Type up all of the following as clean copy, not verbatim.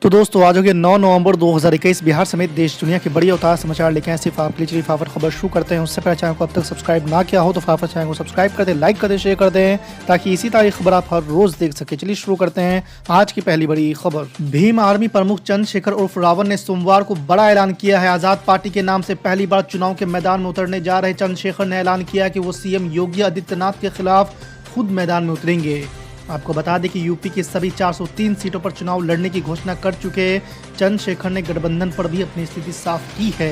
तो दोस्तों आज हो गया 9 नवंबर 2021। बिहार समेत देश दुनिया की बड़ी अवतार समाचार लेके हैं सिर्फ आपके लिए। फाफर खबर शुरू करते हैं। उससे पहले चैनल को अब तक सब्सक्राइब ना किया हो तो फाफर चैनल को सब्सक्राइब कर दें, लाइक कर दें, शेयर कर दें ताकि इसी तरह की खबर आप हर रोज देख सके। चलिए शुरू करते हैं आज की पहली बड़ी खबर। भीम आर्मी प्रमुख चंद्रशेखर उर्फ रावण ने सोमवार को बड़ा ऐलान किया है। आजाद पार्टी के नाम से पहली बार चुनाव के मैदान में उतरने जा रहे चंद्रशेखर ने ऐलान किया कि वो सीएम योगी आदित्यनाथ के खिलाफ खुद मैदान में उतरेंगे। आपको बता दें कि यूपी की सभी 403 सीटों पर चुनाव लड़ने की घोषणा कर चुके चंद्रशेखर ने गठबंधन पर भी अपनी स्थिति साफ की है।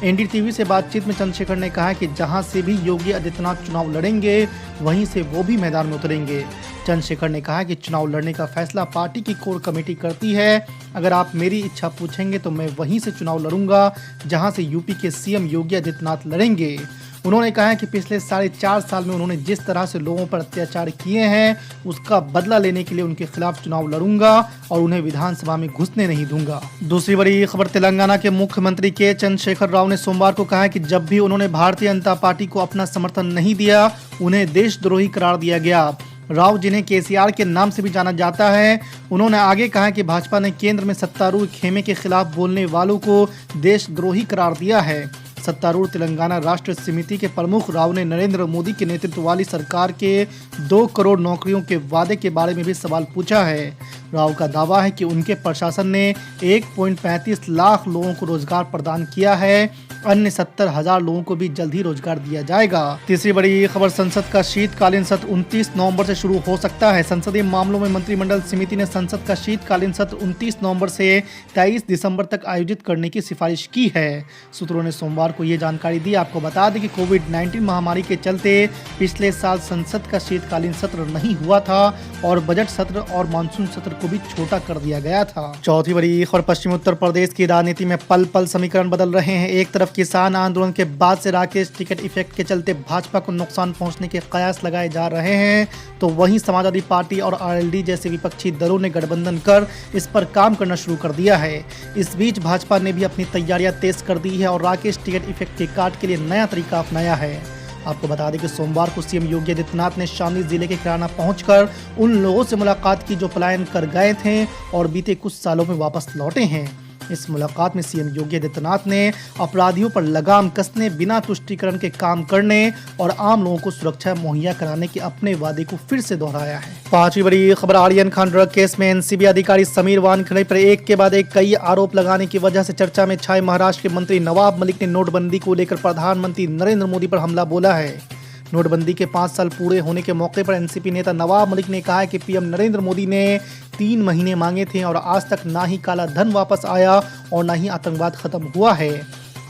एनडीटीवी से बातचीत में चंद्रशेखर ने कहा कि जहां से भी योगी आदित्यनाथ चुनाव लड़ेंगे वहीं से वो भी मैदान में उतरेंगे। चंद्रशेखर ने कहा कि चुनाव लड़ने का फैसला पार्टी की कोर कमेटी करती है। अगर आप मेरी इच्छा पूछेंगे तो मैं वहीं से चुनाव लड़ूंगा जहां से यूपी के सीएम योगी आदित्यनाथ लड़ेंगे। उन्होंने कहा कि पिछले 4.5 साल में उन्होंने जिस तरह से लोगों पर अत्याचार किए हैं उसका बदला लेने के लिए उनके खिलाफ चुनाव लड़ूंगा और उन्हें विधानसभा में घुसने नहीं दूंगा। दूसरी बड़ी खबर, तेलंगाना के मुख्यमंत्री के चंद्रशेखर राव ने सोमवार को कहा कि जब भी उन्होंने भारतीय जनता पार्टी को अपना समर्थन नहीं दिया उन्हें देशद्रोही करार दिया गया। राव, जिन्हें केसीआर के नाम से भी जाना जाता है, उन्होंने आगे कहा कि भाजपा ने केंद्र में सत्तारूढ़ खेमे के खिलाफ बोलने वालों को देशद्रोही करार दिया है। सत्तारूढ़ तेलंगाना राष्ट्र समिति के प्रमुख राव ने नरेंद्र मोदी के नेतृत्व वाली सरकार के 2 करोड़ नौकरियों के वादे के बारे में भी सवाल पूछा है। राव का दावा है कि उनके प्रशासन ने 1.35 लाख लोगों को रोजगार प्रदान किया है। अन्य 70,000 लोगों को भी जल्द ही रोजगार दिया जाएगा। तीसरी बड़ी खबर, संसद का शीतकालीन सत्र 29 नवंबर से शुरू हो सकता है। संसदीय मामलों में मंत्रिमंडल समिति ने संसद का शीतकालीन सत्र 29 नवंबर से 23 दिसंबर तक आयोजित करने की सिफारिश की है। सूत्रों ने सोमवार को ये जानकारी दी। आपको बता दें कि कोविड-19 महामारी के चलते पिछले साल संसद का शीतकालीन सत्र नहीं हुआ था और बजट सत्र और मानसून सत्र को भी छोटा कर दिया गया था। चौथी बड़ी खबर, पश्चिमी उत्तर प्रदेश की राजनीति में पल पल समीकरण बदल रहे हैं। एक तरफ किसान आंदोलन के बाद से राकेश टिकट इफेक्ट के चलते भाजपा को नुकसान पहुंचने के कयास लगाए जा रहे हैं, तो वहीं समाजवादी पार्टी और आरएलडी जैसे विपक्षी दलों ने गठबंधन कर इस पर काम करना शुरू कर दिया है। इस बीच भाजपा ने भी अपनी तैयारियां तेज कर दी है और राकेश टिकट इफेक्ट के काट के लिए नया तरीका अपनाया है। आपको बता दें कि सोमवार को सीएम योगी आदित्यनाथ ने शामली जिले के किराना पहुंचकर उन लोगों से मुलाकात की जो पलायन कर गए थे और बीते कुछ सालों में वापस लौटे हैं। इस मुलाकात में सीएम योगी आदित्यनाथ ने अपराधियों पर लगाम कसने, बिना तुष्टीकरण के काम करने और आम लोगों को सुरक्षा मुहैया कराने के अपने वादे को फिर से दोहराया है। पांचवी बड़ी खबर, आर्यन खान ड्रग केस में एनसीबी अधिकारी समीर वानखेड़े पर एक के बाद एक कई आरोप लगाने की वजह से चर्चा में छाए महाराष्ट्र के मंत्री नवाब मलिक ने नोटबंदी को लेकर प्रधानमंत्री नरेंद्र मोदी पर हमला बोला है। नोटबंदी के 5 साल पूरे होने के मौके पर एनसीपी नेता नवाब मलिक ने कहा है कि पीएम नरेंद्र मोदी ने 3 महीने मांगे थे और आज तक ना ही काला धन वापस आया और ना ही आतंकवाद खत्म हुआ है।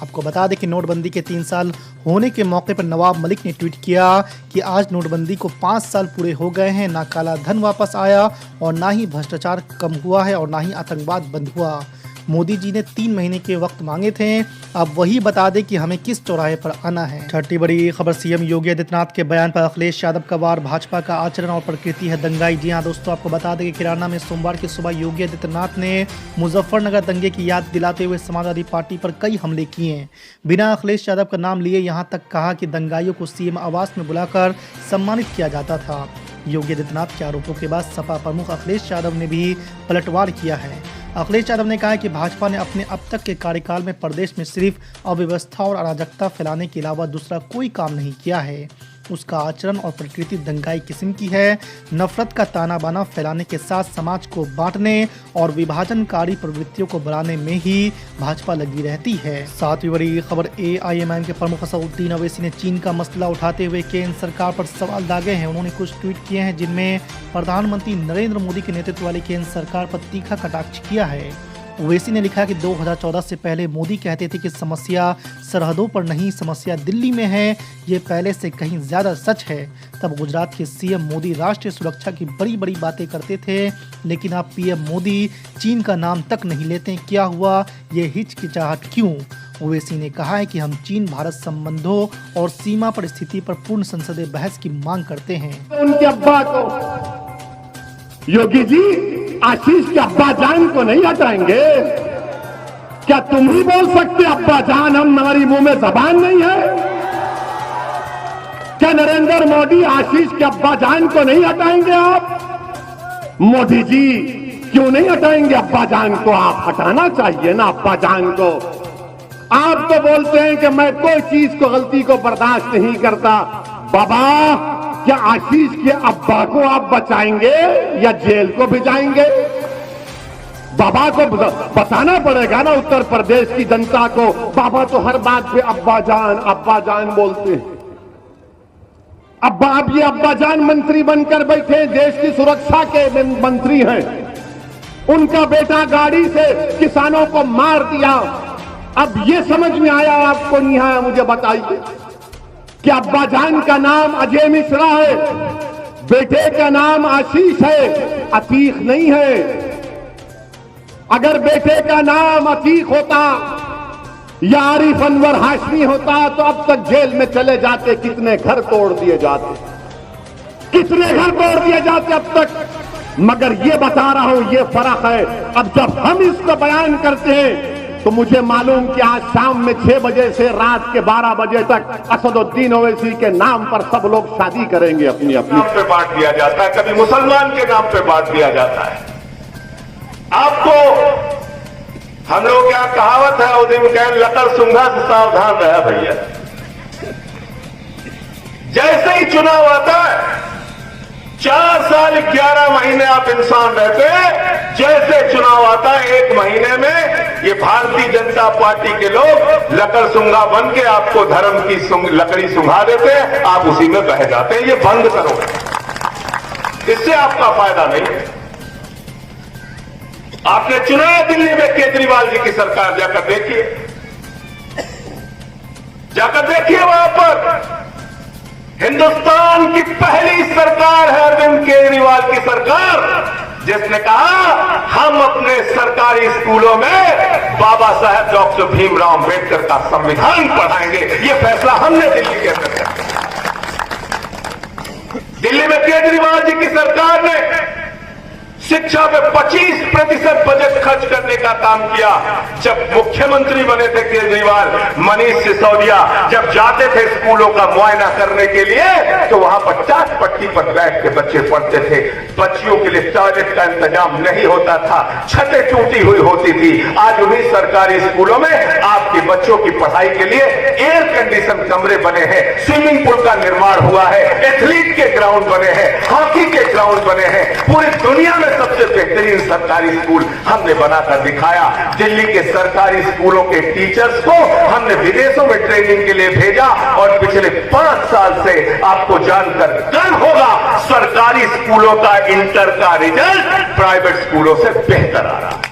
आपको बता दें कि नोटबंदी के 3 साल होने के मौके पर नवाब मलिक ने ट्वीट किया कि आज नोटबंदी को 5 साल पूरे हो गए हैं, ना काला धन वापस आया और ना ही भ्रष्टाचार कम हुआ है और ना ही आतंकवाद बंद हुआ। मोदी जी ने 3 महीने के वक्त मांगे थे, अब वही बता दे कि हमें किस चौराहे पर आना है। छठी बड़ी खबर, सीएम योगी आदित्यनाथ के बयान पर अखिलेश यादव का वार, भाजपा का आचरण और प्रकृति है दंगाई। जी हाँ दोस्तों, आपको बता दें कि किराना में सोमवार की सुबह योगी आदित्यनाथ ने मुजफ्फरनगर दंगे की याद दिलाते हुए समाजवादी पार्टी पर कई हमले किए। बिना अखिलेश यादव का नाम लिए यहाँ तक कहा कि दंगाइयों को सीएम आवास में बुलाकर सम्मानित किया जाता था। योगी आदित्यनाथ के आरोपों के बाद सपा प्रमुख अखिलेश यादव ने भी पलटवार किया है। अखिलेश यादव ने कहा कि भाजपा ने अपने अब तक के कार्यकाल में प्रदेश में सिर्फ अव्यवस्था और अराजकता फैलाने के अलावा दूसरा कोई काम नहीं किया है। उसका आचरण और प्रकृति दंगाई किस्म की है। नफरत का ताना बाना फैलाने के साथ समाज को बांटने और विभाजनकारी प्रवृत्तियों को बढ़ाने में ही भाजपा लगी रहती है। सातवीं बड़ी खबर, एआईएमआईएम के प्रमुख असदुद्दीन ओवैसी ने चीन का मसला उठाते हुए केंद्र सरकार पर सवाल दागे हैं। उन्होंने कुछ ट्वीट किए हैं जिनमें प्रधानमंत्री नरेंद्र मोदी के नेतृत्व वाली केंद्र सरकार पर तीखा कटाक्ष किया है। ओवैसी ने लिखा कि 2014 से पहले मोदी कहते थे कि समस्या सरहदों पर नहीं, समस्या दिल्ली में है। ये पहले से कहीं ज्यादा सच है। तब गुजरात के सीएम मोदी राष्ट्रीय सुरक्षा की बड़ी बड़ी बातें करते थे, लेकिन अब पीएम मोदी चीन का नाम तक नहीं लेते। क्या हुआ, ये हिचकिचाहट क्यों? ओवैसी ने कहा है कि हम चीन भारत संबंधों और सीमा पर स्थिति पर पूर्ण संसदीय बहस की मांग करते हैं। उनके अब्बा को, योगी जी आशीष के अब्बा जान को नहीं हटाएंगे? क्या तुम ही बोल सकते अब्बा जान, हम हमारी मुंह में जबान नहीं है? क्या नरेंद्र मोदी आशीष के अब्बा जान को नहीं हटाएंगे आप? मोदी जी क्यों नहीं हटाएंगे अब्बा जान को? आप हटाना चाहिए ना अब्बा जान को। आप तो बोलते हैं कि मैं कोई चीज को, गलती को बर्दाश्त नहीं करता। बाबा, क्या आशीष के अब्बा को आप बचाएंगे या जेल को भिजाएंगे? बाबा को बताना पड़ेगा ना उत्तर प्रदेश की जनता को। बाबा तो हर बात पे अब्बा जान बोलते हैं। अब ये अब्बा जान मंत्री बनकर बैठे, देश की सुरक्षा के मंत्री हैं। उनका बेटा गाड़ी से किसानों को मार दिया। अब ये समझ में आया आपको नहीं आया? मुझे बताइए कि अब्बा जान का नाम अजय मिश्रा है, बेटे का नाम आशीष है, अतीक नहीं है। अगर बेटे का नाम अतीक होता या आरिफ अनवर हाशमी होता तो अब तक जेल में चले जाते। कितने घर तोड़ दिए जाते, कितने घर तोड़ दिए जाते अब तक। मगर ये बता रहा हूं, ये फर्क है। अब जब हम इसको बयान करते हैं तो मुझे मालूम कि आज शाम में 6 बजे से रात के 12 बजे तक असदुद्दीन ओवैसी के नाम पर सब लोग शादी करेंगे। अपनी अपनी नाम पे बांट दिया जाता है, कभी मुसलमान के नाम पे बांट दिया जाता है। आपको हम लोग क्या कहावत है, उदिम कह लकड़ सुंघा से सावधान रहा भैया। जैसे ही चुनाव आता है 4 साल 11 महीने आप इंसान रहते हैं, जैसे चुनाव आता है 1 महीने में ये भारतीय जनता पार्टी के लोग लकड़ सुंघा बन के आपको धर्म की लकड़ी सुंघा देते हैं, आप उसी में बह जाते हैं। ये बंद करो, इससे आपका फायदा नहीं है। आपने चुना है दिल्ली में केजरीवाल जी की सरकार, जाकर देखिए, वहां पर हिंदुस्तान की पहली सरकार है अरविंद केजरीवाल की सरकार, जिसने कहा हम अपने सरकारी स्कूलों में बाबा साहब डॉक्टर भीमराव अंबेडकर का संविधान पढ़ाएंगे। ये फैसला हमने दिल्ली के अंदर किया। दिल्ली में केजरीवाल जी की सरकार ने शिक्षा पे 25% बजट खर्च करने का काम किया। जब मुख्यमंत्री बने थे केजरीवाल, मनीष सिसोदिया जब जाते थे स्कूलों का मुआयना करने के लिए तो वहां पर टाट पट्टी पर बैठ के बच्चे पढ़ते थे। बच्चियों के लिए टॉयलेट का इंतजाम नहीं होता था, छतें टूटी हुई होती थी। आज उन्हीं सरकारी स्कूलों में आपके बच्चों की पढ़ाई के लिए एयर कंडीशन कमरे बने हैं, स्विमिंग पूल का निर्माण हुआ है, एथलीट के ग्राउंड बने हैं, हॉकी के ग्राउंड बने हैं। पूरी दुनिया में सबसे बेहतरीन सरकारी स्कूल हमने बनाकर दिखाया। दिल्ली के सरकारी स्कूलों के टीचर्स को हमने विदेशों में ट्रेनिंग के लिए भेजा और पिछले 5 साल से आपको जानकर गर्व होगा, सरकारी स्कूलों का इंटर का रिजल्ट प्राइवेट स्कूलों से बेहतर आ रहा है।